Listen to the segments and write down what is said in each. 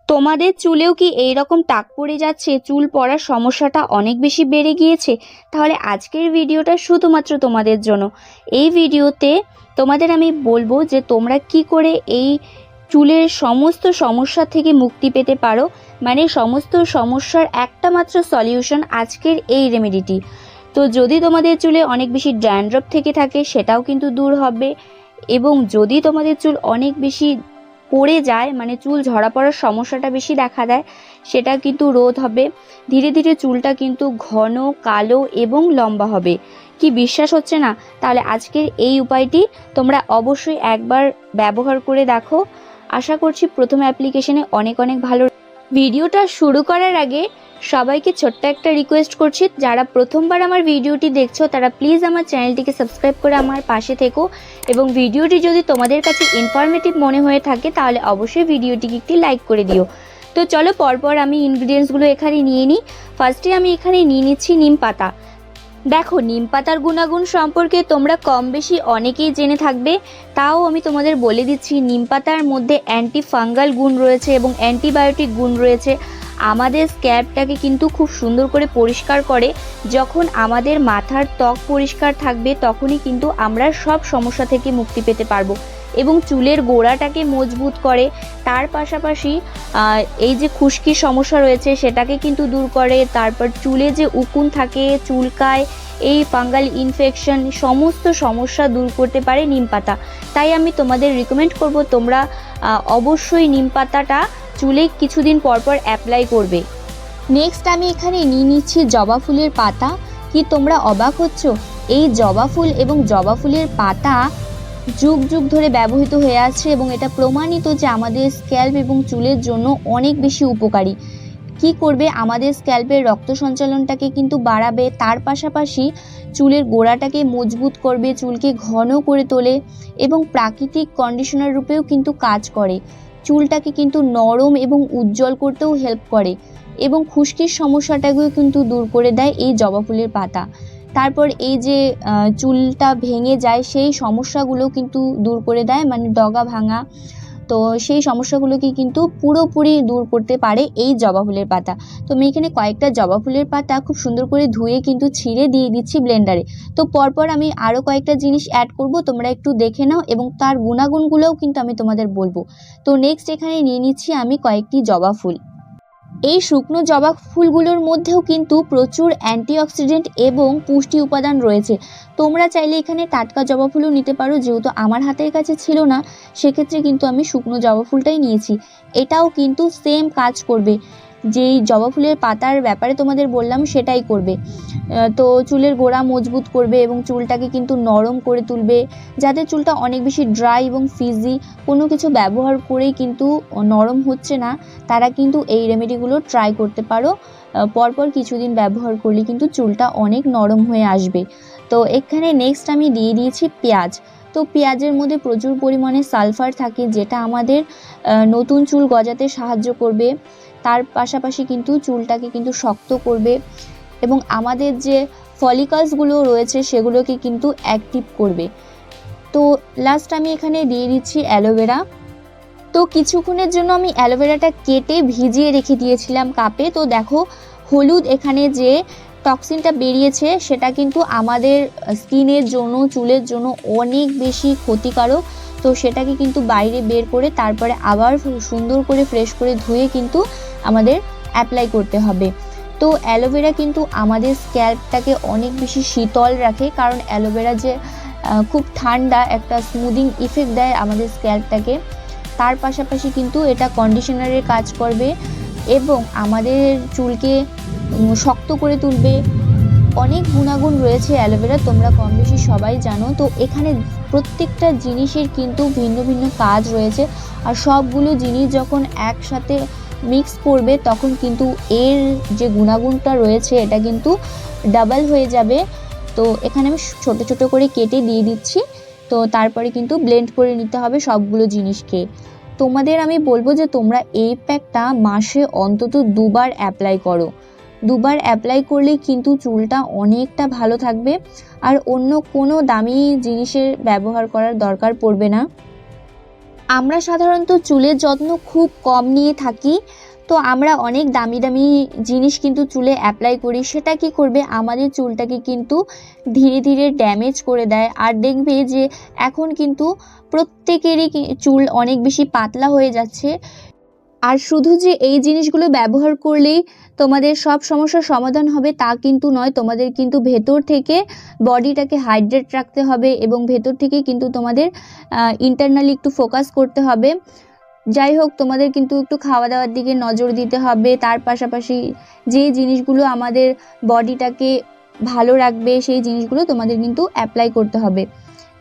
তোমাদের চুলেও কি এই রকম টাক পড়ে যাচ্ছে, চুল পড়ার সমস্যাটা অনেক বেশি বেড়ে গিয়েছে? তাহলে আজকের ভিডিওটা শুধুমাত্র তোমাদের জন্য। এই ভিডিওতে তোমাদের আমি বলবো যে তোমরা কি করে এই চুলের সমস্ত সমস্যা থেকে মুক্তি পেতে পারো, মানে সমস্ত সমস্যার একটা মাত্র সলিউশন আজকের এই রেমেডিটি। তো যদি তোমাদের চুলে অনেক বেশি ড্যান্ড্রফ থেকে থাকে সেটাও কিন্তু দূর হবে, এবং যদি তোমাদের চুল অনেক বেশি পড়ে যায়, মানে চুল ঝরা পড়ার সমস্যাটা বেশি দেখা দেয়, সেটা কিন্তু রোধ হবে। ধীরে ধীরে চুলটা কিন্তু ঘন, কালো এবং লম্বা হবে। কি বিশ্বাস হচ্ছে না? তাহলে আজকের এই উপায়টি তোমরা অবশ্যই একবার ব্যবহার করে দেখো। আশা করছি প্রথম অ্যাপ্লিকেশনে অনেক অনেক ভালো। ভিডিওটা শুরু করার আগে সবাইকে ছোট্ট একটা রিকোয়েস্ট করছি, যারা প্রথমবার আমার ভিডিওটি দেখছো তারা প্লিজ আমার চ্যানেলটিকে সাবস্ক্রাইব করে আমার পাশে থেকো, এবং ভিডিওটি যদি তোমাদের কাছে ইনফরমেটিভ মনে হয়ে থাকে তাহলে অবশ্যই ভিডিওটিকে একটি লাইক করে দিও। তো চলো পরপর আমি ইনগ্রিডিয়েন্টসগুলো এখানে নিয়ে নিই। ফার্স্টে আমি এখানে নিয়ে নিচ্ছি নিম পাতা। দেখো, নিম পাতার গুণাগুণ সম্পর্কে তোমরা কম বেশি অনেকেই জেনে থাকবে, তাও আমি তোমাদের বলে দিচ্ছি। নিম পাতার মধ্যে অ্যান্টি ফাঙ্গাল গুণ রয়েছে এবং অ্যান্টিবায়োটিক গুণ রয়েছে। আমাদের স্ক্যাল্পটাকে কিন্তু খুব সুন্দর করে পরিষ্কার করে। যখন আমাদের মাথার ত্বক পরিষ্কার থাকবে তখনই কিন্তু আমরা সব সমস্যা থেকে মুক্তি পেতে পারবো, এবং চুলের গোড়াটাকে মজবুত করে। তার পাশাপাশি এই যে খুশকির সমস্যা রয়েছে সেটাকে কিন্তু দূর করে। তারপর চুলে যে উকুন থাকে, চুলকায়, এই ফাঙ্গাল ইনফেকশন সমস্ত সমস্যা দূর করতে পারে নিম পাতা। তাই আমি তোমাদের রিকমেন্ড করব তোমরা অবশ্যই নিম পাতাটা চুলে কিছুদিন পরপর অ্যাপ্লাই করবে। নেক্সট আমি এখানে নিয়ে নিচ্ছি জবা ফুলের পাতা। কি তোমরা অবাক হচ্ছ? এই জবা ফুল এবং জবা ফুলের পাতা যুগ যুগ ধরে ব্যবহৃত হয়ে আসছে, এবং এটা প্রমাণিত যে আমাদের স্ক্যাল্প এবং চুলের জন্য অনেক বেশি উপকারী। কি করবে, আমাদের স্ক্যাল্পের রক্ত সঞ্চালনটাকে কিন্তু বাড়াবে, তার পাশাপাশি চুলের গোড়াটাকে মজবুত করবে, চুলকে ঘন করে তোলে, এবং প্রাকৃতিক কন্ডিশনার রূপেও কিন্তু কাজ করে। চুলটাকে কিন্তু নরম এবং উজ্জ্বল করতেও হেল্প করে, এবং খুশকির সমস্যাটাকেও কিন্তু দূর করে দেয় এই জবা ফুলের পাতা। তারপর এই যে চুলটা ভেঙে যায় সেই সমস্যাগুলো কিন্তু দূর করে দেয়, মানে ডগা ভাঙা, তো সেই সমস্যাগুলোকে কিন্তু পুরোপুরি দূর করতে পারে এই জবা ফুলের পাতা। তো আমি এখানে কয়েকটা জবা ফুলের পাতা খুব সুন্দর করে ধুয়ে কিন্তু ছিঁড়ে দিয়ে দিচ্ছি ব্লেন্ডারে। তো পরপর আমি আরও কয়েকটা জিনিস অ্যাড করব, তোমরা একটু দেখে নাও, এবং তার গুণাগুণগুলোও কিন্তু আমি তোমাদের বলবো। তো নেক্সট এখানে নিয়ে নিচ্ছি আমি কয়েকটি জবা ফুল। এই শুকনো জবা ফুলগুলোর মধ্যেও কিন্তু প্রচুর অ্যান্টিঅক্সিডেন্ট এবং পুষ্টি উপাদান রয়েছে। তোমরা চাইলে এখানে টাটকা জবা ফুলও নিতে পারো, যেহেতু আমার হাতের কাছে ছিল না সেক্ষেত্রে কিন্তু আমি শুকনো জবা ফুলটাই নিয়েছি। এটাও কিন্তু সেম কাজ করবে, যেই জবা ফুলের পাতার ব্যাপারে তোমাদের বললাম সেটাই করবে। তো চুলের গোড়া মজবুত করবে এবং চুলটাকে কিন্তু নরম করে তুলবে। যাদের চুলটা অনেক বেশি ড্রাই এবং ফ্রিজি, কোনো কিছু ব্যবহার করেই কিন্তু নরম হচ্ছে না, তারা কিন্তু এই রেমেডিগুলো ট্রাই করতে পারো। পরপর কিছুদিন ব্যবহার করলে কিন্তু চুলটা অনেক নরম হয়ে আসবে। তো এখানে নেক্সট আমি দিয়ে দিয়েছি পেঁয়াজ। তো পেঁয়াজের মধ্যে প্রচুর পরিমাণে সালফার থাকে, যেটা আমাদের নতুন চুল গজাতে সাহায্য করবে। তার পাশাপাশি কিন্তু চুলটাকে কিন্তু শক্ত করবে, এবং আমাদের যে ফলিকলসগুলো রয়েছে সেগুলোকে কিন্তু অ্যাক্টিভ করবে। তো লাস্ট আমি এখানে দিয়ে দিচ্ছি অ্যালোভেরা। তো কিছুক্ষণের জন্য আমি অ্যালোভেরাটা কেটে ভিজিয়ে রেখে দিয়েছিলাম কাপে। তো দেখো, হলুদ এখানে যে টক্সিনটা বেরিয়েছে সেটা কিন্তু আমাদের স্কিনের জন্য, চুলের জন্য অনেক বেশি ক্ষতিকারক। তো সেটাকে কিন্তু বাইরে বের করে তারপরে আবার সুন্দর করে ফ্রেশ করে ধুয়ে কিন্তু আমাদের অ্যাপ্লাই করতে হবে। তো অ্যালোভেরা কিন্তু আমাদের স্ক্যাল্পটাকে অনেক বেশি শীতল রাখে, কারণ অ্যালোভেরা যে খুব ঠান্ডা একটা স্মুদিং ইফেক্ট দেয় আমাদের স্ক্যাল্পটাকে। তার পাশাপাশি কিন্তু এটা কন্ডিশনারের কাজ করবে এবং আমাদের চুলকে শক্ত করে তুলবে। অনেক গুণাগুণ রয়েছে অ্যালোভেরা, তোমরা কম বেশি সবাই জানো। তো এখানে প্রত্যেকটা জিনিসের কিন্তু ভিন্ন ভিন্ন কাজ রয়েছে, আর সবগুলো জিনিস যখন একসাথে মিক্স করবে তখন কিন্তু এর যে গুণাগুণটা রয়েছে এটা কিন্তু ডাবল হয়ে যাবে। তো এখানে আমি ছোট ছোট করে কেটে দিয়ে দিচ্ছি। তো তারপরে কিন্তু ব্লেন্ড করে নিতে হবে সবগুলো জিনিসকে। তোমাদের আমি বলবো যে তোমরা এই প্যাকটা মাসে অন্তত 2 বার অ্যাপ্লাই করো। 2 বার অ্যাপ্লাই করলে কিন্তু চুলটা অনেকটা ভালো থাকবে, আর অন্য কোনো দামি জিনিসের ব্যবহার করার দরকার পড়বে না। আমরা সাধারণত চুলের যত্ন খুব কম নিয়ে থাকি, তো আমরা অনেক দামি দামি জিনিস কিন্তু চুলে অ্যাপ্লাই করি। সেটা কি করবে, আমাদের চুলটাকে কিন্তু ধীরে ধীরে ড্যামেজ করে দেয়। আর দেখবে যে এখন কিন্তু প্রত্যেকেরই চুল অনেক বেশি পাতলা হয়ে যাচ্ছে। আর শুধু যে এই জিনিসগুলো ব্যবহার করলেই তোমাদের সব সমস্যার সমাধান হবে তা কিন্তু নয়, তোমাদের কিন্তু ভেতর থেকে বডিটাকে হাইড্রেট রাখতে হবে এবং ভেতর থেকে কিন্তু তোমাদের ইন্টারনালি একটু ফোকাস করতে হবে। যাই হোক, তোমাদের কিন্তু একটু খাওয়া দাওয়ার দিকে নজর দিতে হবে। তার পাশাপাশি যে জিনিসগুলো আমাদের বডিটাকে ভালো রাখবে সেই জিনিসগুলো তোমাদের কিন্তু অ্যাপ্লাই করতে হবে।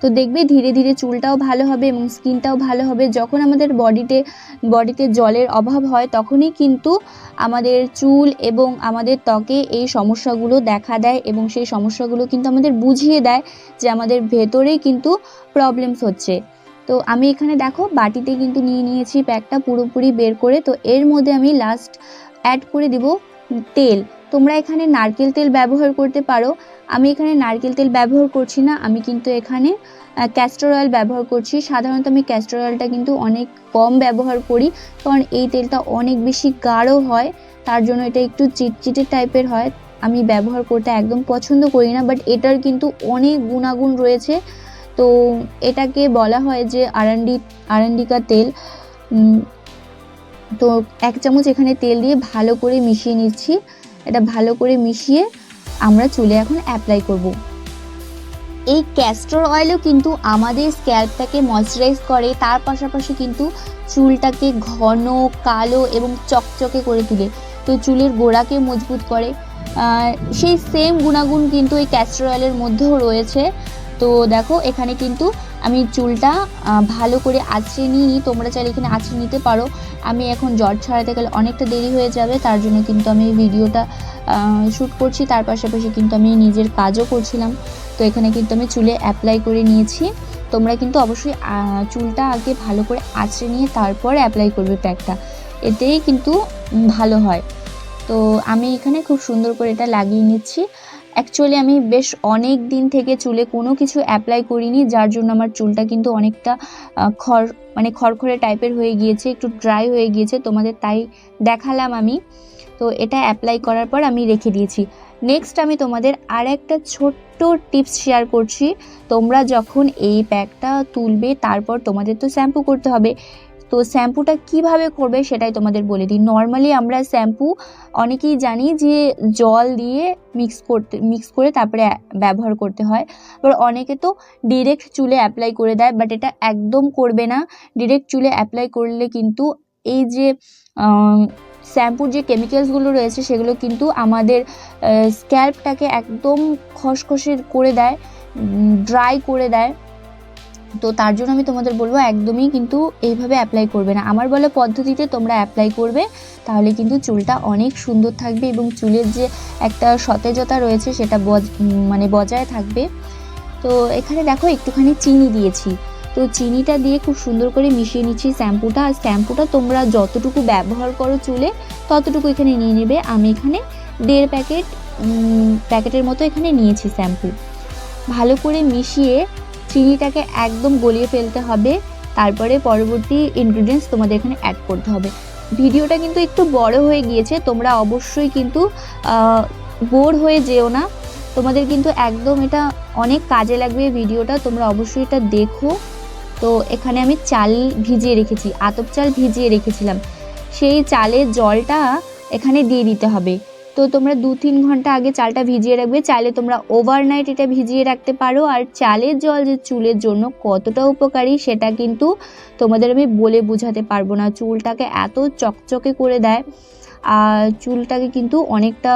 তো দেখবে ধীরে ধীরে চুলটাও ভালো হবে এবং স্কিনটাও ভালো হবে। যখন আমাদের বডিতে জলের অভাব হয় তখনই কিন্তু আমাদের চুল এবং আমাদের ত্বকে এই সমস্যাগুলো দেখা দেয় এবং সেই সমস্যাগুলো কিন্তু আমাদের বুঝিয়ে দেয় যে আমাদের ভেতরেই কিন্তু প্রবলেমস হচ্ছে। তো আমি এখানে দেখো বাটিতে কিন্তু নিয়ে নিয়েছি প্যাকটা পুরোপুরি বের করে। তো এর মধ্যে আমি লাস্ট অ্যাড করে দিব তেল। তোমরা এখানে নারকেল তেল ব্যবহার করতে পারো। আমি এখানে নারকেল তেল ব্যবহার করছি না, আমি কিন্তু এখানে ক্যাস্টর অয়েল ব্যবহার করছি। সাধারণত আমি ক্যাস্টর অয়েলটা কিন্তু অনেক কম ব্যবহার করি, কারণ এই তেলটা অনেক বেশি গাঢ় হয়, তার জন্য এটা একটু চিটচিটে টাইপের হয়, আমি ব্যবহার করতে একদম পছন্দ করি না। বাট এটার কিন্তু অনেক গুণাগুণ রয়েছে। তো এটাকে বলা হয় যে আরান্ডিকা তেল। তো 1 চামচ এখানে তেল দিয়ে ভালো করে মিশিয়ে নিচ্ছি। এটা ভালো করে মিশিয়ে আমরা চুলে এখন অ্যাপ্লাই করব। এই ক্যাস্টর অয়েলও কিন্তু আমাদের স্ক্যাল্পটাকে ময়শ্চারাইজ করে, তার পাশাপাশি কিন্তু চুলটাকে ঘন, কালো এবং চকচকে করে তোলে। তো চুলের গোড়াকে মজবুত করে। সেই সেম গুণাগুণ কিন্তু এই ক্যাস্টর অয়েলের মধ্যেও রয়েছে। তো দেখো এখানে কিন্তু আমি চুলটা ভালো করে আঁচড়ে নিই, তোমরা চাইলে এখানে আঁচড়ে নিতে পারো। আমি এখন জট ছাড়াতে গেলে অনেকটা দেরি হয়ে যাবে, তার জন্য কিন্তু আমি ভিডিওটা শ্যুট করছি, তার পাশাপাশি কিন্তু আমি নিজের কাজও করছিলাম। তো এখানে কিন্তু আমি চুলে অ্যাপ্লাই করে নিয়েছি। তোমরা কিন্তু অবশ্যই চুলটা আগে ভালো করে আঁচড়ে নিয়ে তারপর অ্যাপ্লাই করবে প্যাকটা, এতেই কিন্তু ভালো হয়। তো আমি এখানে খুব সুন্দর করে এটা লাগিয়ে নিচ্ছি। অ্যাকচুয়ালি আমি বেশ অনেক দিন থেকে চুলে কোনো কিছু অ্যাপ্লাই করিনি, যার জন্য আমার চুলটা কিন্তু অনেকটা খড়খড়ে টাইপের হয়ে গিয়েছে, একটু ড্রাই হয়ে গিয়েছে, তোমাদের তাই দেখালাম আমি। তো এটা অ্যাপ্লাই করার পর আমি রেখে দিয়েছি। নেক্সট আমি তোমাদের আর একটা ছোট্ট টিপস শেয়ার করছি। তোমরা যখন এই প্যাকটা তুলবে তারপর তোমাদের তো শ্যাম্পু করতে হবে। তো শ্যাম্পুটা কিভাবে করবে সেটাই তোমাদের বলে দিই। নর্মালি আমরা শ্যাম্পু অনেকেই জানি যে জল দিয়ে মিক্স করে তারপরে ব্যবহার করতে হয়। এবার অনেকে তো ডিরেক্ট চুলে অ্যাপ্লাই করে দেয়, বাট এটা একদম করবে না। ডিরেক্ট চুলে অ্যাপ্লাই করলে কিন্তু এই যে শ্যাম্পুর যে কেমিক্যালসগুলো রয়েছে সেগুলো কিন্তু আমাদের স্ক্যাল্পটাকে একদম খসখসে করে দেয়, ড্রাই করে দেয়। তো তার জন্য আমি তোমাদের বলবো একদমই কিন্তু এইভাবে অ্যাপ্লাই করবে না। আমার বলা পদ্ধতিতে তোমরা অ্যাপ্লাই করবে, তাহলে কিন্তু চুলটা অনেক সুন্দর থাকবে এবং চুলের যে একটা সতেজতা রয়েছে সেটা বজায় থাকবে। তো এখানে দেখো একটুখানি চিনি দিয়েছি। তো চিনিটা দিয়ে খুব সুন্দর করে মিশিয়ে নিচ্ছি শ্যাম্পুটা। আর শ্যাম্পুটা তোমরা যতটুকু ব্যবহার করো চুলে ততটুকু এখানে নিয়ে নেবে। আমি এখানে 1.5 প্যাকেটের মতো এখানে নিয়েছি শ্যাম্পু। ভালো করে মিশিয়ে চিনিটাকে একদম গলিয়ে ফেলতে হবে। তারপরে পরবর্তী ইনগ্রিডিয়েন্টস তোমাদের এখানে অ্যাড করতে হবে। ভিডিওটা কিন্তু একটু বড় হয়ে গিয়েছে, তোমরা অবশ্যই কিন্তু বোর হয়ে যেও না। তোমাদের কিন্তু একদম এটা অনেক কাজে লাগবে ভিডিওটা, তোমরা অবশ্যই এটা দেখো। তো এখানে আমি চাল ভিজিয়ে রেখেছি, আতপ চাল ভিজিয়ে রেখেছিলাম, সেই চালের জলটা এখানে দিয়ে দিতে হবে। তো তোমরা 2-3 ঘন্টা আগে চালটা ভিজিয়ে রাখবে। চাইলে তোমরা ওভারনাইট এটা ভিজিয়ে রাখতে পারো। আর চালের জল যে চুলের জন্য কতটা উপকারী সেটা কিন্তু তোমাদের আমি বলে বোঝাতে পারবো না। চুলটাকে এত চকচকে করে দেয়, আর চুলটাকে কিন্তু অনেকটা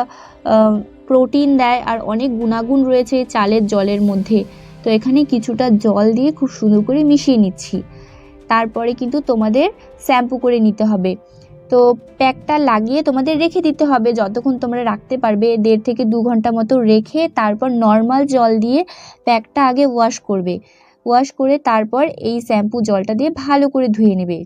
প্রোটিন দেয়, আর অনেক গুণাগুণ রয়েছে চালের জলের মধ্যে। তো এখানে কিছুটা জল দিয়ে খুব সুন্দর করে মিশিয়ে নিচ্ছি। তারপরে কিন্তু তোমাদের শ্যাম্পু করে নিতে হবে। তো প্যাকটা লাগিয়ে তোমাদের রেখে দিতে হবে যতক্ষণ তোমরা রাখতে পারবে, 1.5 থেকে 2 ঘন্টা মতো রেখে তারপর নর্মাল জল দিয়ে প্যাকটা আগে ওয়াশ করবে। ওয়াশ করে তারপর এই শ্যাম্পু জলটা দিয়ে ভালো করে ধুয়ে নেবে।